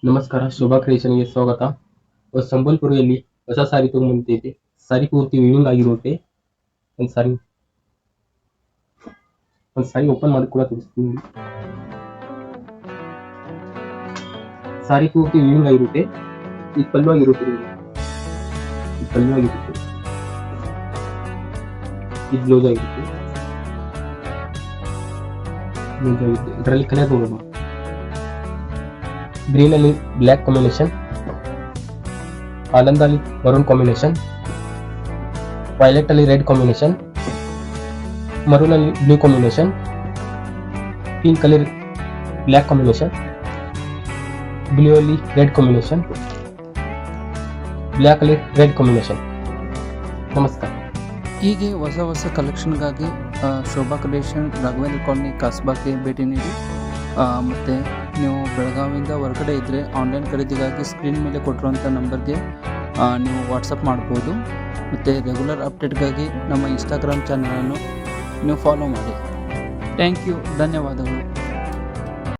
ನಮಸ್ಕಾರ, ಶೋಭಾ ಕ್ರಿಯೇಷನ್ಗೆ ಸ್ವಾಗತ. ಸಂಬಲ್ಪುರಿಯಲ್ಲಿ ಹೊಸ ಸಾರಿ ತಗೊಂಡ್ಬಂದಿದ್ದೆ. ಸಾರಿ ಪೂರ್ತಿ ವಿವಿಂಗ್ ಆಗಿರುತ್ತೆ. ಒಂದು ಸಾರಿ ಓಪನ್ ಮಾಡಿ ಕೂಡ ತೋರಿಸ್ತೀನಿ. ಸಾರಿ ಪೂರ್ತಿ ವಿವಿಂಗ್ ಆಗಿರುತ್ತೆ. ಈ ಪಲ್ಲು ಆಗಿರುತ್ತೆ, ಈ ಪಲ್ಲು ಆಗಿರುತ್ತೆ, ಈ ಬ್ಲೌಸ್ ಆಗಿರುತ್ತೆ. ಇದರಲ್ಲಿ ಕಲರ್ ನೋಡೋಣ. ಗ್ರೀನ್ ಅಲ್ಲಿ ಬ್ಲ್ಯಾಕ್ ಕಾಂಬಿನೇಷನ್, ಆನಂದ್ ಅಲ್ಲಿ ಮರೂನ್ ಕಾಂಬಿನೇಷನ್, ವೈಲೆಟ್ ಅಲ್ಲಿ ರೆಡ್ ಕಾಂಬಿನೇಷನ್, ಮರೂನ್ ಅಲ್ಲಿ ಬ್ಲೂ ಕಾಂಬಿನೇಷನ್, ಪಿಂಕ್ ಅಲ್ಲಿ ಬ್ಲ್ಯಾಕ್ ಕಾಂಬಿನೇಷನ್, ಬ್ಲೂ ಅಲ್ಲಿ ರೆಡ್ ಕಾಂಬಿನೇಷನ್, ಬ್ಲ್ಯಾಕ್ ಅಲ್ಲಿ ರೆಡ್ ಕಾಂಬಿನೇಷನ್. ನಮಸ್ಕಾರ. ಹೀಗೆ ಹೊಸ ಕಲೆಕ್ಷನ್ಗಾಗಿ ಶೋಭಾ ಕ್ರಿಯೇಷನ್ ರಾಘವೇಂದ್ರ ಕಾಲೋನಿ ಕಸ್ಬಾಕ್ಕೆ ಭೇಟಿ ನೀಡಿ. ಮತ್ತು ನೀವು ಬೆಳಗಾವಿಯಿಂದ ಹೊರಗಡೆ ಇದ್ದರೆ ಆನ್ಲೈನ್ ಖರೀದಿಗಾಗಿ ಸ್ಕ್ರೀನ್ ಮೇಲೆ ಕೊಟ್ಟಿರುವಂಥ ನಂಬರ್ಗೆ ನೀವು ವಾಟ್ಸಪ್ ಮಾಡ್ಬೋದು. ಮತ್ತು ರೆಗ್ಯುಲರ್ ಅಪ್ಡೇಟ್ಗಾಗಿ ನಮ್ಮ ಇನ್ಸ್ಟಾಗ್ರಾಮ್ ಚಾನಲನ್ನು ನೀವು ಫಾಲೋ ಮಾಡಿ. ಥ್ಯಾಂಕ್ ಯು, ಧನ್ಯವಾದಗಳು.